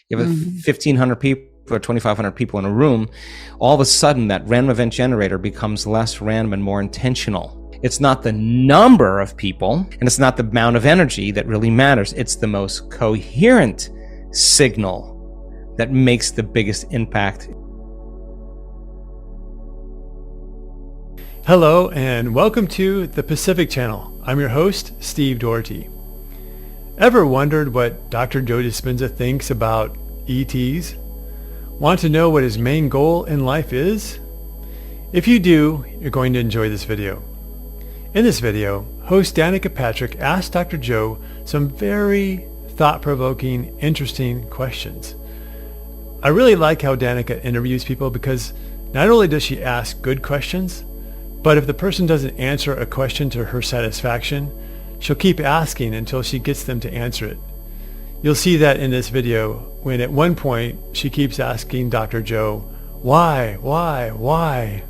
You have 1,500 people or 2,500 people in a room. All of a sudden, that random event generator becomes less random and more intentional. It's not the number of people, and it's not the amount of energy that really matters. It's the most coherent signal that makes the biggest impact. Hello, and welcome to the Pacific Channel. I'm your host, Steve Doherty. Ever wondered what Dr. Joe Dispenza thinks about ETs? Want to know what his main goal in life is? If you do, you're going to enjoy this video. In this video, host Danica Patrick asked Dr. Joe some very thought-provoking, interesting questions. I really like how Danica interviews people because not only does she ask good questions, but if the person doesn't answer a question to her satisfaction, she'll keep asking until she gets them to answer it. You'll see that in this video when at one point she keeps asking Dr. Joe, why?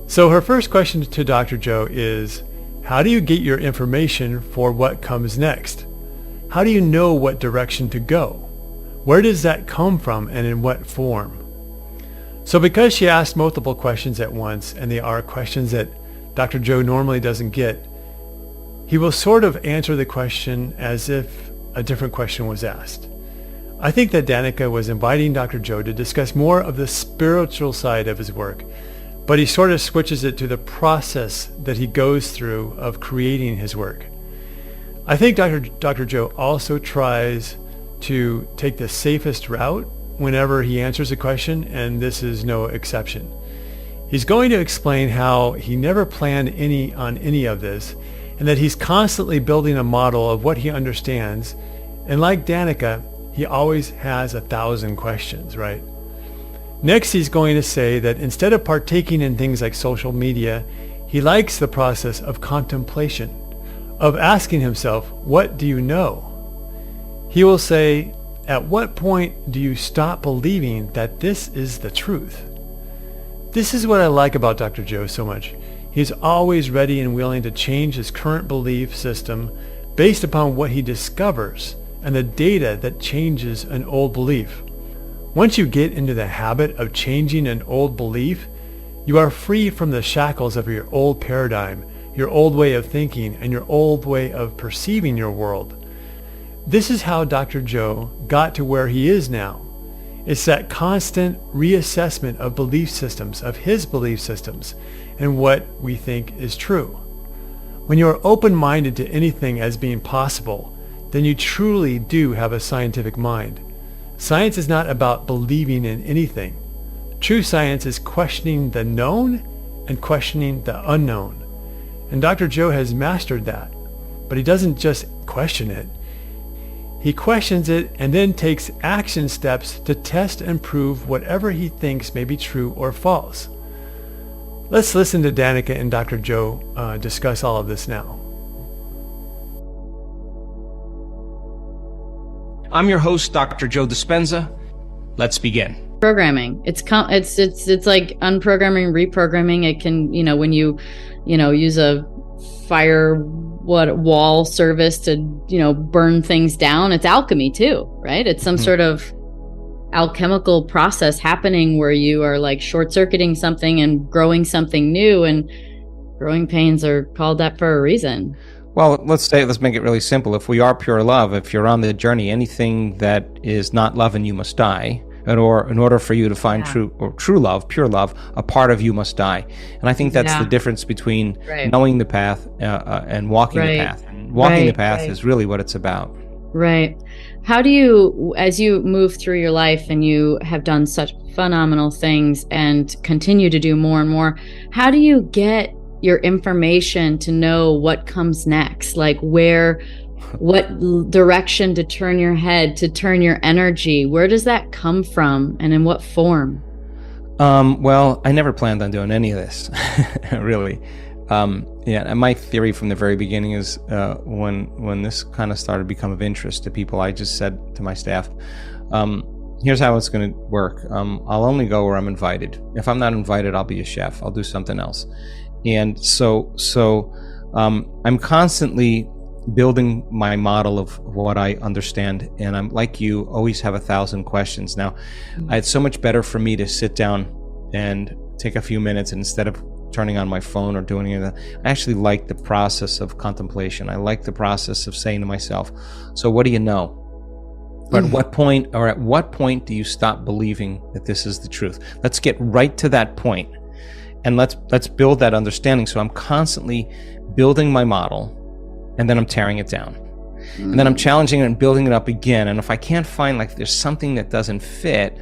So her first question to Dr. Joe is, how do you get your information for what comes next? How do you know what direction to go? Where does that come from and in what form? So because she asked multiple questions at once, and they are questions that Dr. Joe normally doesn't get, he will sort of answer the question as if a different question was asked. I think that Danica was inviting Dr. Joe to discuss more of the spiritual side of his work, but he sort of switches it to the process that he goes through of creating his work. I think Dr. Joe also tries to take the safest route whenever he answers a question, and this is no exception. He's going to explain how he never planned on any of this, and that he's constantly building a model of what he understands, and like Danica, he always has 1,000 questions, right? Next, he's going to say that instead of partaking in things like social media, he likes the process of contemplation, of asking himself, what do you know? He will say, at what point do you stop believing that this is the truth? This is what I like about Dr. Joe so much. He's always ready and willing to change his current belief system based upon what he discovers and the data that changes an old belief. Once you get into the habit of changing an old belief, you are free from the shackles of your old paradigm, your old way of thinking, and your old way of perceiving your world. This is how Dr. Joe got to where he is now. It's that constant reassessment of belief systems, of his belief systems, and what we think is true. When you are open-minded to anything as being possible, then you truly do have a scientific mind. Science is not about believing in anything. True science is questioning the known and questioning the unknown. And Dr. Joe has mastered that. But he doesn't just question it. He questions it and then takes action steps to test and prove whatever he thinks may be true or false. Let's listen to Danica and Dr. Joe discuss all of this now. I'm your host, Dr. Joe Dispenza. Let's begin. Programming. It's like unprogramming, reprogramming. It can, when you use a wall service to, burn things down. It's alchemy too, right? It's some sort of alchemical process happening where you are like short-circuiting something and growing something new, and growing pains are called that for a reason. Well, let's make it really simple. If we are pure love, if you're on the journey, anything that is not love in you must die. In order for you to find true love, pure love, a part of you must die. And I think that's the difference between knowing the path and walking the path. And walking the path is really what it's about. Right. How do you, as you move through your life and you have done such phenomenal things and continue to do more and more, how do you get your information to know what comes next? Like what direction to turn your head, to turn your energy? Where does that come from and in what form? Well, I never planned on doing any of this, really. And my theory from the very beginning is when this kind of started to become of interest to people, I just said to my staff, here's how it's going to work. I'll only go where I'm invited. If I'm not invited, I'll be a chef. I'll do something else. And so I'm constantly building my model of what I understand. And I'm like you, always have 1,000 questions. Now, it's so much better for me to sit down and take a few minutes, and instead of turning on my phone or doing any of that, I actually like the process of contemplation. I like the process of saying to myself, so what do you know? But at what point do you stop believing that this is the truth? Let's get right to that point, and let's build that understanding. So I'm constantly building my model, and then I'm tearing it down. And then I'm challenging it and building it up again. And if I can't find, like, there's something that doesn't fit,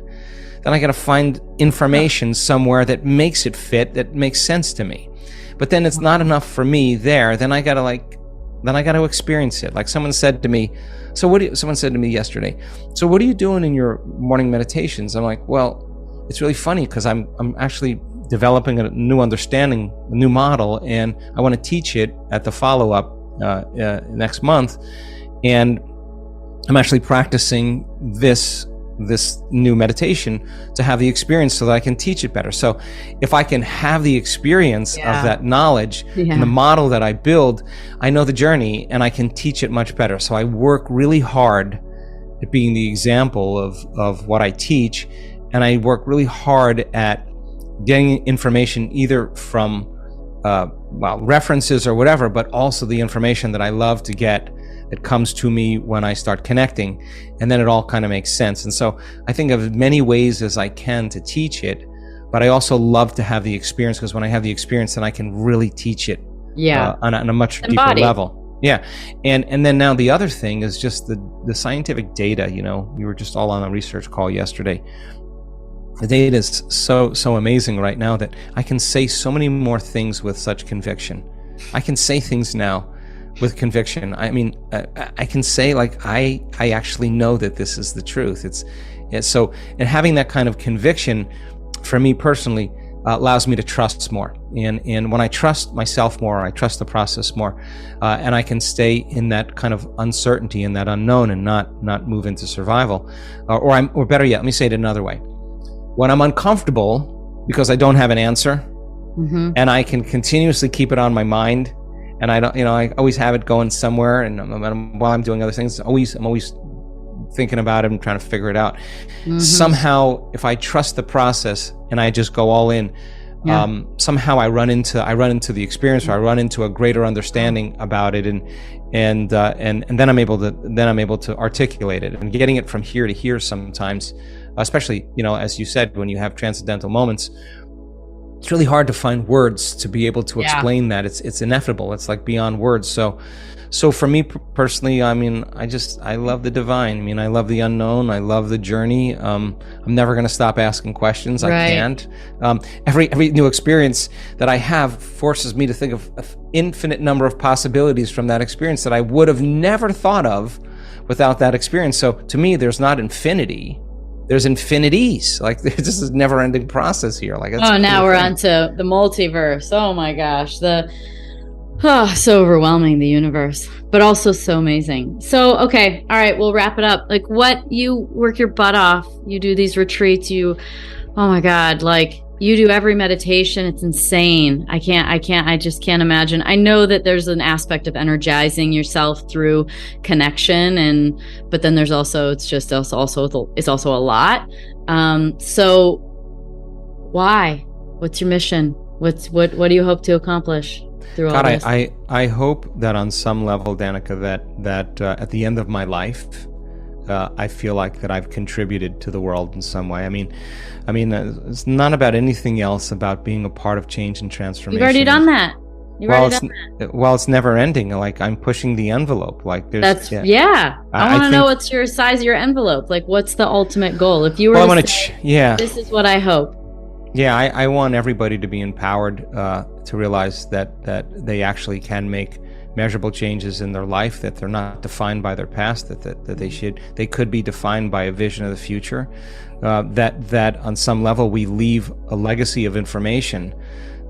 then I got to find information somewhere that makes it fit, that makes sense to me. But then it's not enough for me there. Then I got to experience it. Like someone said to me yesterday, so what are you doing in your morning meditations? I'm like, well, it's really funny because I'm actually developing a new understanding, a new model, and I want to teach it at the follow-up next month. And I'm actually practicing this new meditation to have the experience so that I can teach it better. So if I can have the experience of that knowledge and the model that I build, I know the journey and I can teach it much better. So I work really hard at being the example of what I teach, and I work really hard at getting information either from references or whatever, but also the information that I love to get that comes to me when I start connecting, and then it all kind of makes sense. And so I think of many ways as I can to teach it, but I also love to have the experience, because when I have the experience, then I can really teach it on a much deeper level. Yeah. And then now the other thing is just the scientific data. We were just all on a research call yesterday. The data is so amazing right now that I can say so many more things with such conviction. I can say things now with conviction. I mean, I can say, like, I actually know that this is the truth. It's so, and having that kind of conviction for me personally allows me to trust more. And when I trust myself more, I trust the process more, and I can stay in that kind of uncertainty and that unknown and not move into survival. Or better yet, let me say it another way. When I'm uncomfortable because I don't have an answer, and I can continuously keep it on my mind, and I always have it going somewhere, and while I'm doing other things, I'm always thinking about it and trying to figure it out. Somehow, if I trust the process and I just go all in, somehow I run into the experience, or I run into a greater understanding about it, and then I'm able to articulate it. And getting it from here to here sometimes, especially as you said, when you have transcendental moments, it's really hard to find words to be able to explain that. It's ineffable. It's like beyond words. So for me personally, I mean, I love the divine. I mean, I love the unknown. I love the journey. I'm never going to stop asking questions. Right. I can't. Every new experience that I have forces me to think of an infinite number of possibilities from that experience that I would have never thought of without that experience. So to me, there's not infinity. There's infinities. Like, there's just this never-ending process here. Like, now we're onto the multiverse. Oh my gosh, so overwhelming, the universe, but also so amazing. So, okay, all right, we'll wrap it up. Like, you work your butt off. You do these retreats. Oh my God, like, you do every meditation. It's insane. I just can't imagine. I know that there's an aspect of energizing yourself through connection, but then there's also, it's also a lot. So why? What's your mission? What do you hope to accomplish through all this? I hope that on some level, Danica, that at the end of my life, I feel like that I've contributed to the world in some way. I mean, it's not about anything else, about being a part of change and transformation. You've already done that. Well, it's never ending. Like, I'm pushing the envelope. Like, I want to know what's your size of your envelope. Like, what's the ultimate goal? If you were this is what I hope. Yeah, I want everybody to be empowered to realize that they actually can make measurable changes in their life, that they're not defined by their past, that they could be defined by a vision of the future, that on some level we leave a legacy of information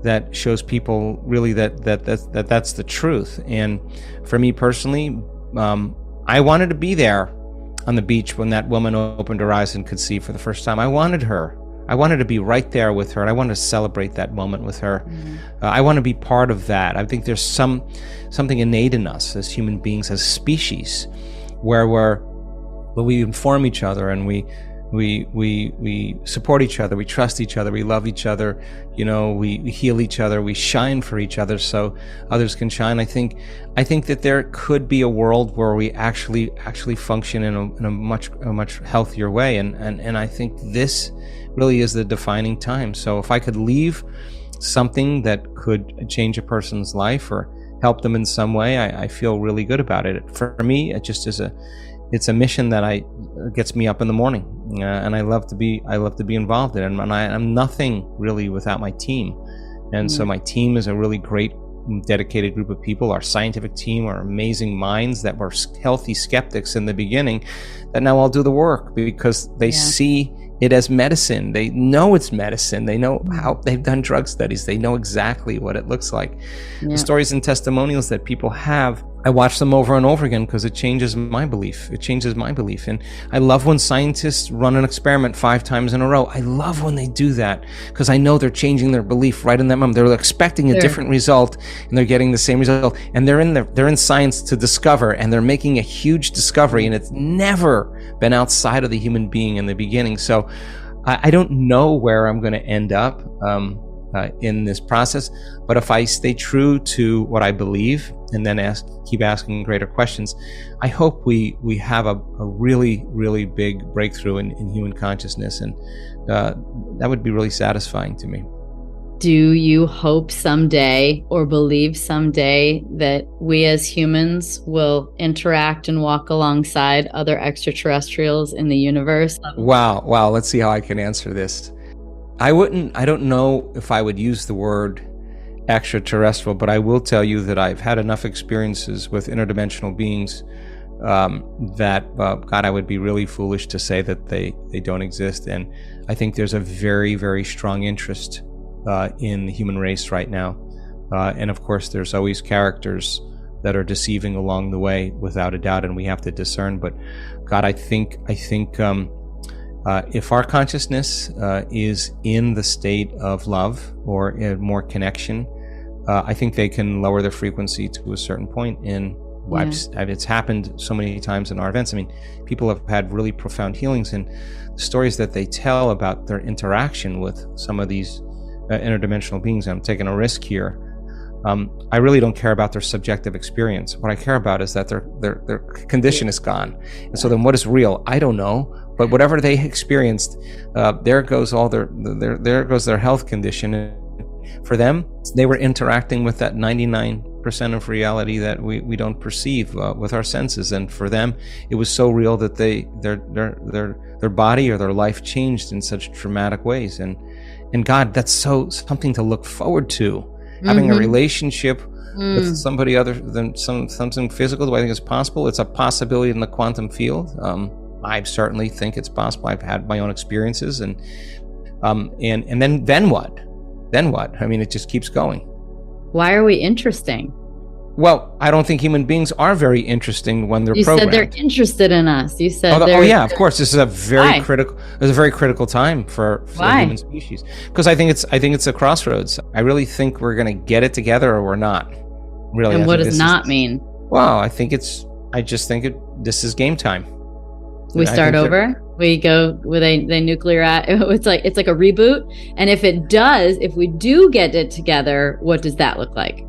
that shows people really that's the truth. And for me personally, I wanted to be there on the beach when that woman opened her eyes and could see for the first time. I wanted her. I wanted to be right there with her, and I wanted to celebrate that moment with her. I want to be part of that. I think there's something innate in us as human beings, as species, where we inform each other, and we support each other, we trust each other, we love each other, we heal each other, we shine for each other so others can shine. I think that there could be a world where we actually function in a much healthier way, and I think this really is the defining time. So if I could leave something that could change a person's life or help them in some way, I feel really good about it. For me, it just is it's a mission that gets me up in the morning, and I love to be involved in it. And I'm nothing really without my team, and so my team is a really great, dedicated group of people. Our scientific team are amazing minds that were healthy skeptics in the beginning, that now all do the work because they see it as medicine. They know it's medicine. They know how they've done drug studies. They know exactly what it looks like. The stories and testimonials that people have, I watch them over and over again because it changes my belief. And I love when scientists run an experiment 5 times in a row. I love when they do that because I know they're changing their belief right in that moment. They're expecting a different result and they're getting the same result. And they're in science to discover, and they're making a huge discovery, and it's never been outside of the human being in the beginning. So I don't know where I'm going to end up in this process, but if I stay true to what I believe and then keep asking greater questions, I hope we have a really, really big breakthrough in human consciousness, and that would be really satisfying to me. Do you hope someday or believe someday that we as humans will interact and walk alongside other extraterrestrials in the universe? Wow. Let's see how I can answer this. I don't know if I would use the word extraterrestrial, but I will tell you that I've had enough experiences with interdimensional beings that, God, I would be really foolish to say that they don't exist. And I think there's a very, very strong interest in the human race right now. And of course, there's always characters that are deceiving along the way, without a doubt, and we have to discern. But God, I think if our consciousness is in the state of love or more connection, I think they can lower their frequency to a certain point. And it's happened so many times in our events. I mean, people have had really profound healings, and the stories that they tell about their interaction with some of these interdimensional beings. I'm taking a risk here. I really don't care about their subjective experience. What I care about is that their condition is gone. And so then what is real? I don't know. But whatever they experienced, there goes their health condition. For them, they were interacting with that 99% of reality that we don't perceive with our senses. And for them, it was so real that their body or their life changed in such dramatic ways. And God, that's something to look forward to. Having a relationship with somebody other than something physical, do I think is possible? It's a possibility in the quantum field. I certainly think it's possible. I've had my own experiences, and then what? Then what? I mean, it just keeps going. Why are we interesting? Well, I don't think human beings are very interesting when they're programmed. You said they're interested in us. You said yeah, of course. This is a very critical time for the human species, because I think it's a crossroads. I really think we're going to get it together or we're not. Really. And what does not mean? Well, I just think this is game time. We start over. We go with a nuclear. It's like a reboot. And if we do get it together, what does that look like?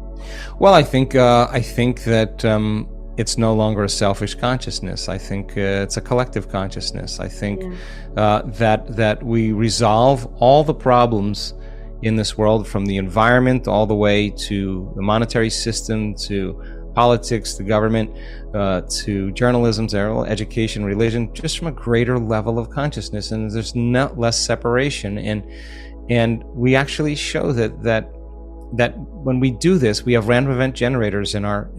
Well, I think that it's no longer a selfish consciousness. I think it's a collective consciousness. I think that we resolve all the problems in this world, from the environment all the way to the monetary system, to politics, the government, to journalism, education, religion, just from a greater level of consciousness, and there's not less separation. And we actually show that when we do this, we have random event generators in our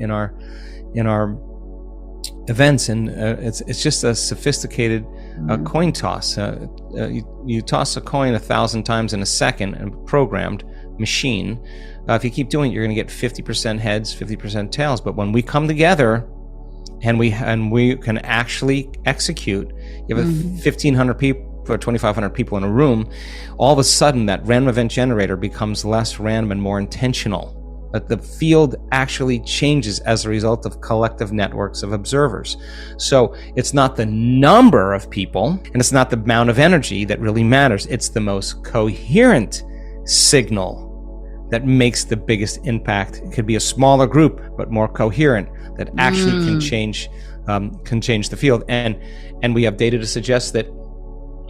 events, and it's just a sophisticated coin toss. You toss a coin 1,000 times in a second, a programmed machine. If you keep doing it, you're going to get 50% heads, 50% tails. But when we come together and we can actually execute, you have 1,500 for 2,500 people in a room, all of a sudden that random event generator becomes less random and more intentional. That the field actually changes as a result of collective networks of observers. So it's not the number of people, and it's not the amount of energy that really matters. It's the most coherent signal that makes the biggest impact. It could be a smaller group, but more coherent, that actually can change the field. And we have data to suggest that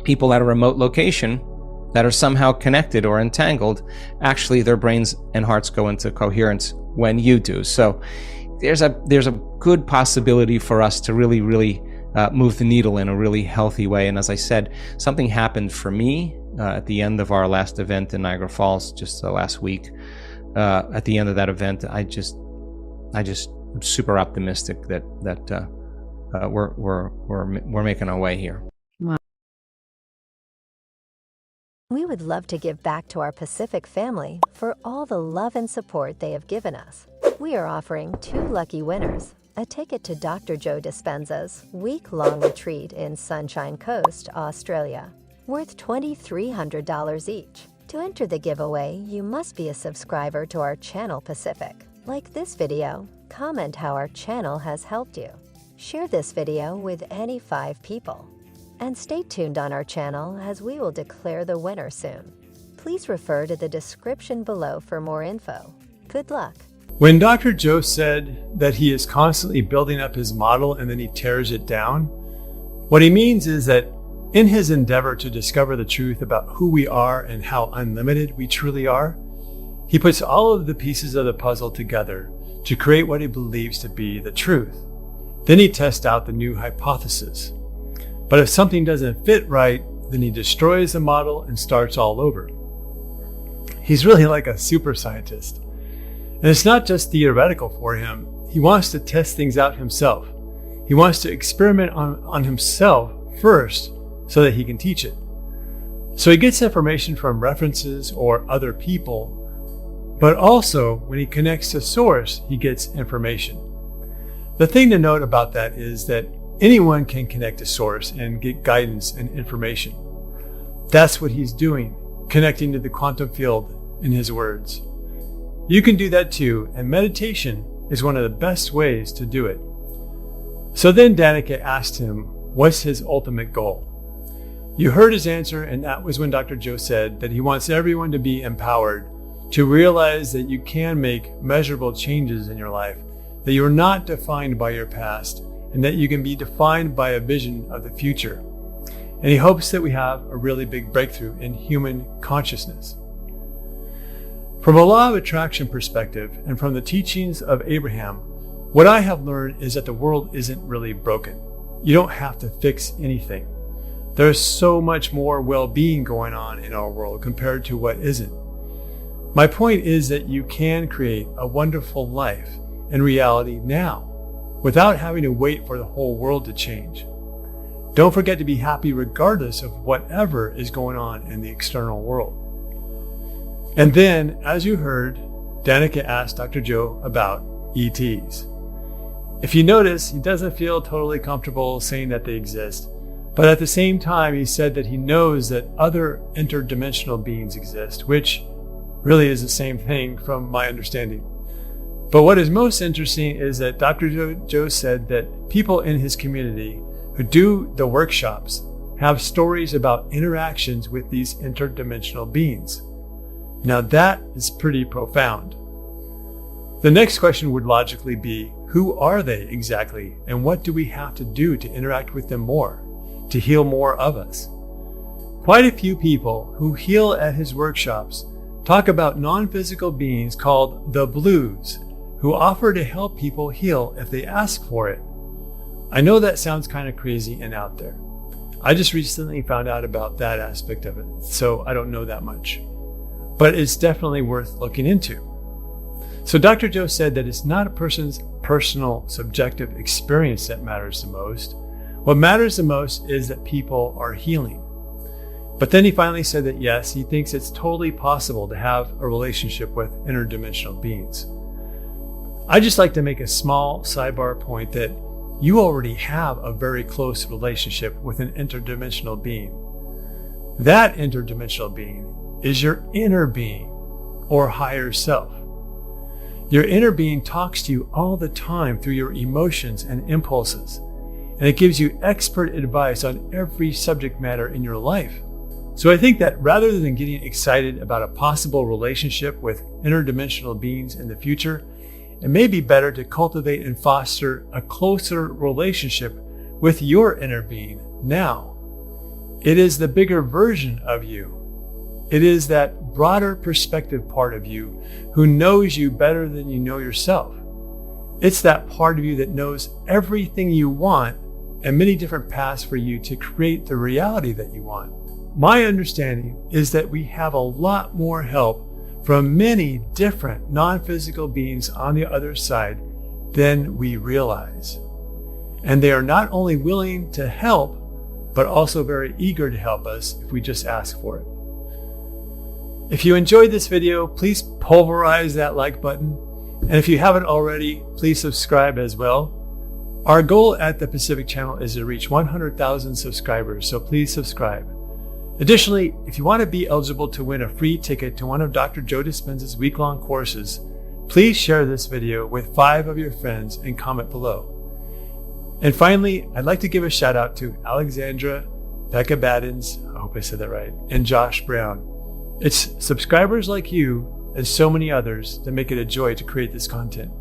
people at a remote location that are somehow connected or entangled, actually their brains and hearts go into coherence when you do. So there's a good possibility for us to really move the needle in a really healthy way. And as I said, something happened for me at the end of our last event in Niagara Falls, just last week. At the end of that event, I just am super optimistic that we're making our way here. We would love to give back to our Pacific family for all the love and support they have given us. We are offering 2 lucky winners a ticket to Dr. Joe Dispenza's week-long retreat in Sunshine Coast, Australia, worth $2,300 each. To enter the giveaway, you must be a subscriber to our channel Pacific. Like this video, comment how our channel has helped you. Share this video with any 5 people. And stay tuned on our channel as we will declare the winner soon. Please refer to the description below for more info. Good luck. When Dr. Joe said that he is constantly building up his model and then he tears it down, what he means is that in his endeavor to discover the truth about who we are and how unlimited we truly are, he puts all of the pieces of the puzzle together to create what he believes to be the truth. Then he tests out the new hypothesis. But if something doesn't fit right, then he destroys the model and starts all over. He's really like a super scientist. And it's not just theoretical for him. He wants to test things out himself. He wants to experiment on himself first so that he can teach it. So he gets information from references or other people, but also when he connects to source, he gets information. The thing to note about that is that anyone can connect to source and get guidance and information. That's what he's doing, connecting to the quantum field in his words. You can do that too, and meditation is one of the best ways to do it. So then Danica asked him, what's his ultimate goal? You heard his answer, and that was when Dr. Joe said that he wants everyone to be empowered to realize that you can make measurable changes in your life, that you're not defined by your past, and that you can be defined by a vision of the future. And he hopes that we have a really big breakthrough in human consciousness. From a law of attraction perspective and from the teachings of Abraham, what I have learned is that the world isn't really broken. You don't have to fix anything. There's so much more well-being going on in our world compared to what isn't. My point is that you can create a wonderful life and reality now, without having to wait for the whole world to change. Don't forget to be happy regardless of whatever is going on in the external world. And then, as you heard, Danica asked Dr. Joe about ETs. If you notice, he doesn't feel totally comfortable saying that they exist, but at the same time, he said that he knows that other interdimensional beings exist, which really is the same thing from my understanding. But what is most interesting is that Dr. Joe said that people in his community who do the workshops have stories about interactions with these interdimensional beings. Now that is pretty profound. The next question would logically be, who are they exactly, and what do we have to do to interact with them more, to heal more of us? Quite a few people who heal at his workshops talk about non-physical beings called the Blues, who offer to help people heal if they ask for it. I know that sounds kind of crazy and out there. I just recently found out about that aspect of it, so I don't know that much. But it's definitely worth looking into. So Dr. Joe said that it's not a person's personal, subjective experience that matters the most. What matters the most is that people are healing. But then he finally said that yes, he thinks it's totally possible to have a relationship with interdimensional beings. I just like to make a small sidebar point that you already have a very close relationship with an interdimensional being. That interdimensional being is your inner being or higher self. Your inner being talks to you all the time through your emotions and impulses, and it gives you expert advice on every subject matter in your life. So I think that rather than getting excited about a possible relationship with interdimensional beings in the future, it may be better to cultivate and foster a closer relationship with your inner being now. It is the bigger version of you. It is that broader perspective part of you who knows you better than you know yourself. It's that part of you that knows everything you want and many different paths for you to create the reality that you want. My understanding is that we have a lot more help from many different non-physical beings on the other side than we realize. And they are not only willing to help, but also very eager to help us if we just ask for it. If you enjoyed this video, please pulverize that like button. And if you haven't already, please subscribe as well. Our goal at the Pacific Channel is to reach 100,000 subscribers, so please subscribe. Additionally, if you want to be eligible to win a free ticket to one of Dr. Joe Dispenza's week-long courses, please share this video with 5 of your friends and comment below. And finally, I'd like to give a shout out to Alexandra, Becca Baddens, I hope I said that right, and Josh Brown. It's subscribers like you and so many others that make it a joy to create this content.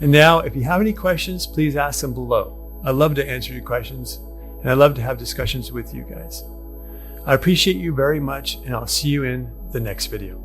And now, if you have any questions, please ask them below. I love to answer your questions, and I love to have discussions with you guys. I appreciate you very much, and I'll see you in the next video.